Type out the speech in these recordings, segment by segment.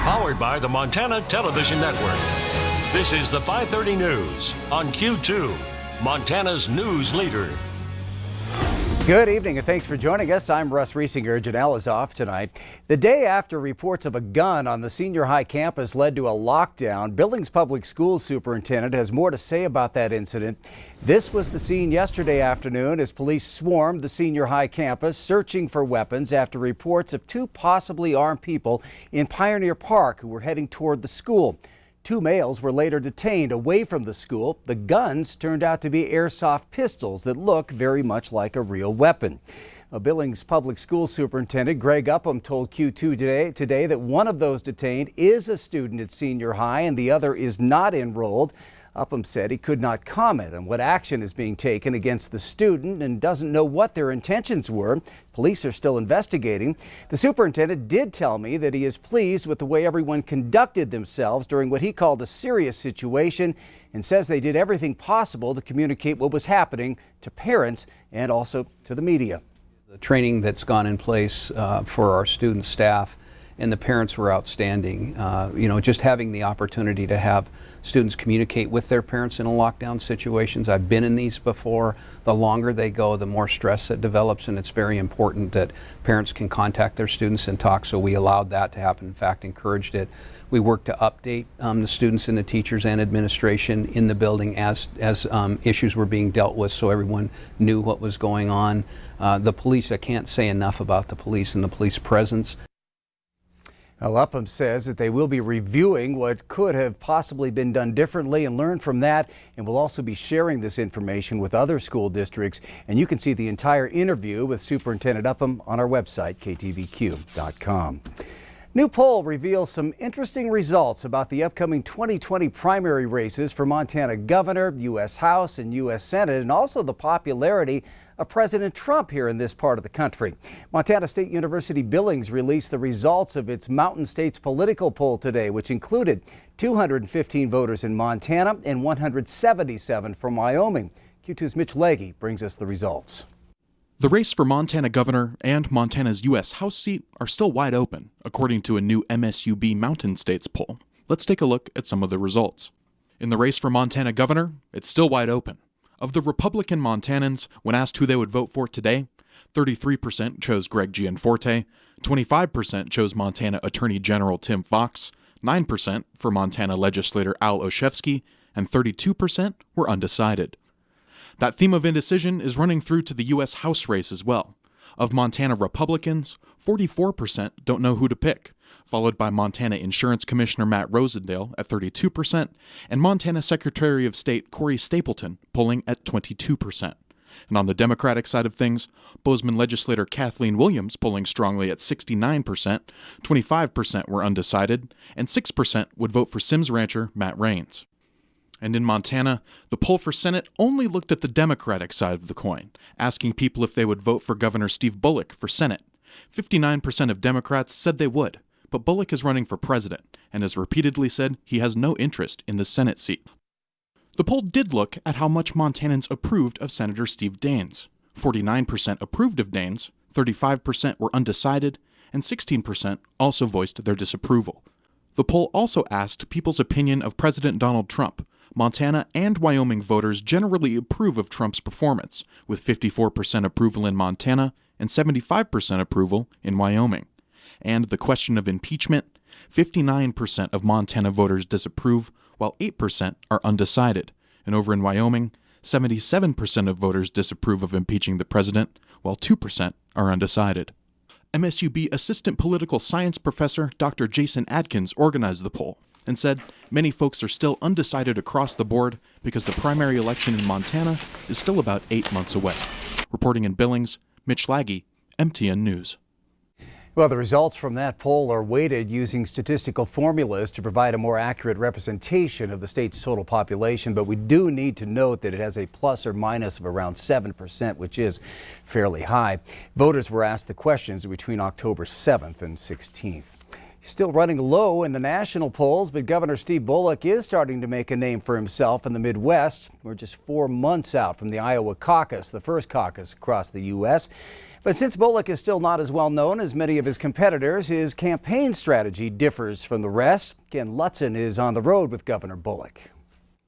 Powered by the Montana Television Network. This is the 530 News on Q2, Montana's news leader. Good evening and thanks for joining us. I'm Russ Riesinger. Janelle is off tonight. The day after reports of a gun on the senior high campus led to a lockdown, Billings Public Schools superintendent has more to say about that incident. This was the scene yesterday afternoon as police swarmed the senior high campus searching for weapons after reports of two possibly armed people in Pioneer Park who were heading toward the school. Two males were later detained away from the school. The guns turned out to be airsoft pistols that look very much like a real weapon. A Billings Public Schools superintendent Greg Upham told Q2 today that one of those detained is a student at senior high and the other is not enrolled. Upham said he could not comment on what action is being taken against the student and doesn't know what their intentions were. Police are still investigating. The superintendent did tell me that he is pleased with the way everyone conducted themselves during what he called a serious situation and says they did everything possible to communicate what was happening to parents and also to the media. The training that's gone in place for our student staff and the parents were outstanding. Just having the opportunity to have students communicate with their parents in lockdown situations. I've been in these before. The longer they go, the more stress that develops, and it's very important that parents can contact their students and talk, so we allowed that to happen. In fact, encouraged it. We worked to update the students and the teachers and administration in the building as issues were being dealt with, so everyone knew what was going on. The police, I can't say enough about the police and the police presence. Well, Upham says that they will be reviewing what could have possibly been done differently and learn from that, and will also be sharing this information with other school districts. And you can see the entire interview with Superintendent Upham on our website, ktvq.com. New poll reveals some interesting results about the upcoming 2020 primary races for Montana governor, U.S. House, and U.S. Senate, and also the popularity of President Trump here in this part of the country. Montana State University Billings released the results of its Mountain States political poll today, which included 215 voters in Montana and 177 from Wyoming. Q2's Mitch Legge brings us the results. The race for Montana governor and Montana's U.S. House seat are still wide open, according to a new MSUB Mountain States poll. Let's take a look at some of the results. In the race for Montana governor, it's still wide open. Of the Republican Montanans, when asked who they would vote for today, 33% chose Greg Gianforte, 25% chose Montana Attorney General Tim Fox, 9% for Montana legislator Al Olszewski, and 32% were undecided. That theme of indecision is running through to the U.S. House race as well. Of Montana Republicans, 44% don't know who to pick, followed by Montana Insurance Commissioner Matt Rosendale at 32%, and Montana Secretary of State Corey Stapleton polling at 22%. And on the Democratic side of things, Bozeman legislator Kathleen Williams polling strongly at 69%, 25% were undecided, and 6% would vote for Sims rancher Matt Raines. And in Montana, the poll for Senate only looked at the Democratic side of the coin, asking people if they would vote for Governor Steve Bullock for Senate. 59% of Democrats said they would, but Bullock is running for president and has repeatedly said he has no interest in the Senate seat. The poll did look at how much Montanans approved of Senator Steve Daines. 49% approved of Daines, 35% were undecided, and 16% also voiced their disapproval. The poll also asked people's opinion of President Donald Trump. Montana and Wyoming voters generally approve of Trump's performance, with 54% approval in Montana and 75% approval in Wyoming. And the question of impeachment, 59% of Montana voters disapprove, while 8% are undecided. And over in Wyoming, 77% of voters disapprove of impeaching the president, while 2% are undecided. MSUB Assistant Political Science Professor Dr. Jason Adkins organized the poll and said many folks are still undecided across the board because the primary election in Montana is still about 8 months away. Reporting in Billings, Mitch Legge, MTN News. Well, the results from that poll are weighted using statistical formulas to provide a more accurate representation of the state's total population, but we do need to note that it has a plus or minus of around 7%, which is fairly high. Voters were asked the questions between October 7th and 16th. Still running low in the national polls, but Governor Steve Bullock is starting to make a name for himself in the Midwest. We're just 4 months out from the Iowa caucus, the first caucus across the U.S. But since Bullock is still not as well known as many of his competitors, his campaign strategy differs from the rest. Ken Lutzen is on the road with Governor Bullock.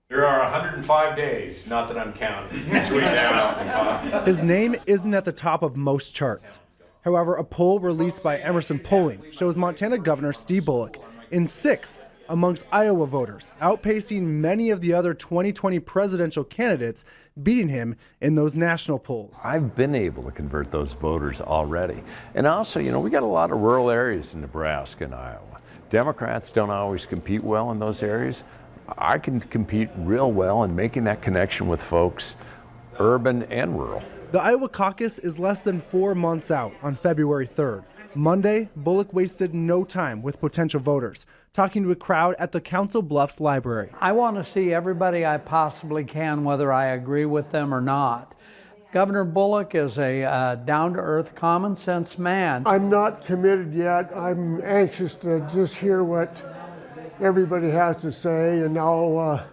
There are 105 days, not that I'm counting, between now and 5. His name isn't at the top of most charts. However, a poll released by Emerson Polling shows Montana Governor Steve Bullock in 6th amongst Iowa voters, outpacing many of the other 2020 presidential candidates, beating him in those national polls. I've been able to convert those voters already. And also, we got a lot of rural areas in Nebraska and Iowa. Democrats don't always compete well in those areas. I can compete real well in making that connection with folks, urban and rural. The Iowa caucus is less than 4 months out on February 3rd. Monday, Bullock wasted no time with potential voters, talking to a crowd at the Council Bluffs Library. I want to see everybody I possibly can, whether I agree with them or not. Governor Bullock is a down-to-earth, common-sense man. I'm not committed yet. I'm anxious to just hear what everybody has to say, and I'll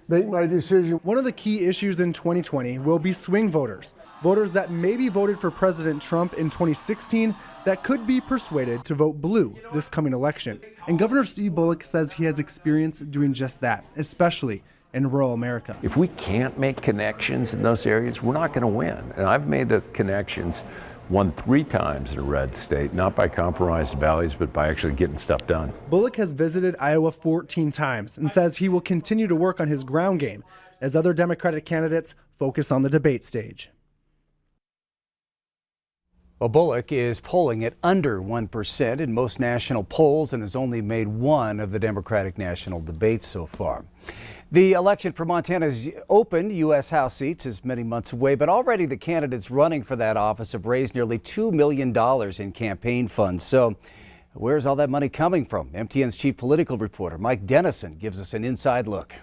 make my decision. One of the key issues in 2020 will be swing voters. Voters that maybe voted for President Trump in 2016 that could be persuaded to vote blue this coming election. And Governor Steve Bullock says he has experience doing just that, especially in rural America. If we can't make connections in those areas, we're not going to win. And I've made the connections, won 3 times in a red state, not by compromised values, but by actually getting stuff done. Bullock has visited Iowa 14 times and says he will continue to work on his ground game as other Democratic candidates focus on the debate stage. Well, Bullock is polling at under 1% in most national polls and has only made one of the Democratic national debates so far. The election for Montana's open U.S. House seats is many months away, but already the candidates running for that office have raised nearly $2 million in campaign funds. So where's all that money coming from? MTN's chief political reporter, Mike Dennison, gives us an inside look.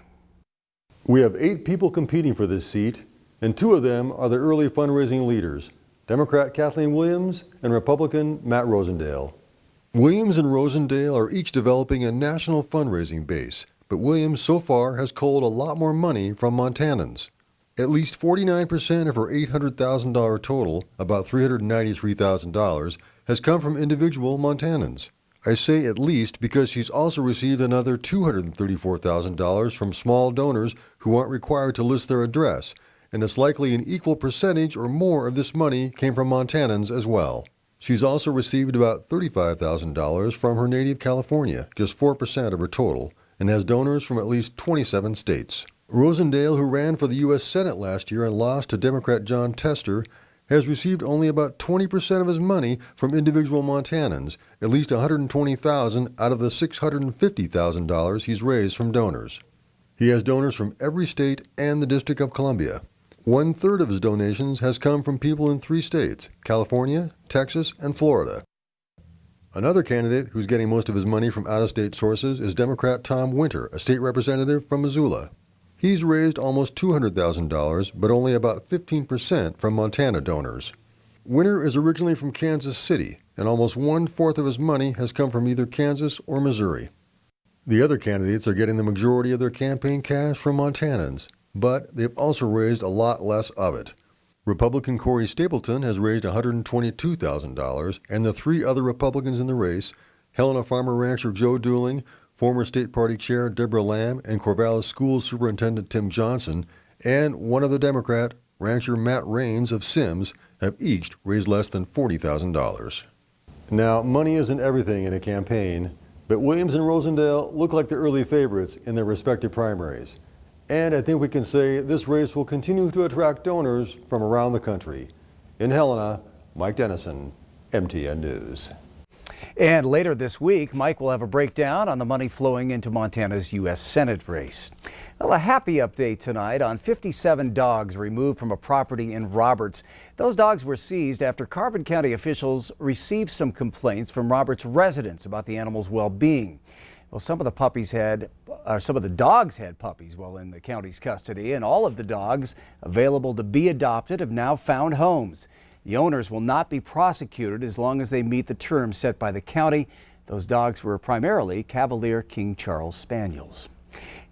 We have 8 people competing for this seat, and 2 of them are the early fundraising leaders, Democrat Kathleen Williams and Republican Matt Rosendale. Williams and Rosendale are each developing a national fundraising base, but Williams so far has culled a lot more money from Montanans. At least 49% of her $800,000 total, about $393,000, has come from individual Montanans. I say at least because she's also received another $234,000 from small donors who aren't required to list their address, and it's likely an equal percentage or more of this money came from Montanans as well. She's also received about $35,000 from her native California, just 4% of her total, and has donors from at least 27 states. Rosendale, who ran for the U.S. Senate last year and lost to Democrat John Tester, has received only about 20% of his money from individual Montanans, at least $120,000 out of the $650,000 he's raised from donors. He has donors from every state and the District of Columbia. 1/3 of his donations has come from people in 3 states, California, Texas, and Florida. Another candidate who's getting most of his money from out-of-state sources is Democrat Tom Winter, a state representative from Missoula. He's raised almost $200,000, but only about 15% from Montana donors. Winter is originally from Kansas City, and almost 1/4 of his money has come from either Kansas or Missouri. The other candidates are getting the majority of their campaign cash from Montanans, but they've also raised a lot less of it. Republican Corey Stapleton has raised $122,000, and the 3 other Republicans in the race, Helena Farmer rancher Joe Dooling, former state party chair Deborah Lamb, and Corvallis School Superintendent Tim Johnson, and one other Democrat, rancher Matt Raines of Sims, have each raised less than $40,000. Now, money isn't everything in a campaign, but Williams and Rosendale look like the early favorites in their respective primaries. And I think we can say this race will continue to attract donors from around the country. In Helena, Mike Dennison, MTN News. And later this week, Mike will have a breakdown on the money flowing into Montana's U.S. Senate race. Well, a happy update tonight on 57 dogs removed from a property in Roberts. Those dogs were seized after Carbon County officials received some complaints from Roberts residents about the animals' well-being. Well, some of the dogs had puppies while in the county's custody, and all of the dogs available to be adopted have now found homes. The owners will not be prosecuted as long as they meet the terms set by the county. Those dogs were primarily Cavalier King Charles Spaniels.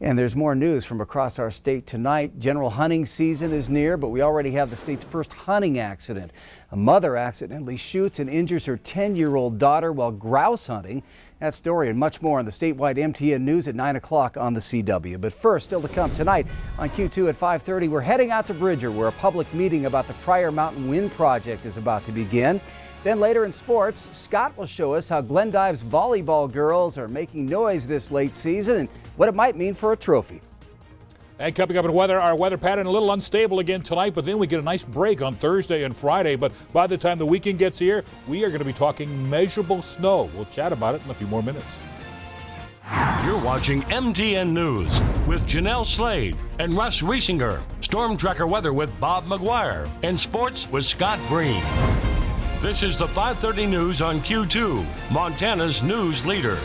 And there's more news from across our state tonight. General hunting season is near, but we already have the state's first hunting accident. A mother accidentally shoots and injures her 10-year-old daughter while grouse hunting. That story and much more on the statewide MTN News at 9 o'clock on the CW. But first, still to come tonight on Q2 at 5:30, we're heading out to Bridger, where a public meeting about the Pryor Mountain Wind Project is about to begin. Then later in sports, Scott will show us how Glendive's volleyball girls are making noise this late season and what it might mean for a trophy. And coming up in weather, our weather pattern a little unstable again tonight, but then we get a nice break on Thursday and Friday. But by the time the weekend gets here, we are going to be talking measurable snow. We'll chat about it in a few more minutes. You're watching MTN News with Janelle Slade and Russ Riesinger. Storm Tracker weather with Bob McGuire. And sports with Scott Green. This is the 5:30 News on Q2, Montana's news leader.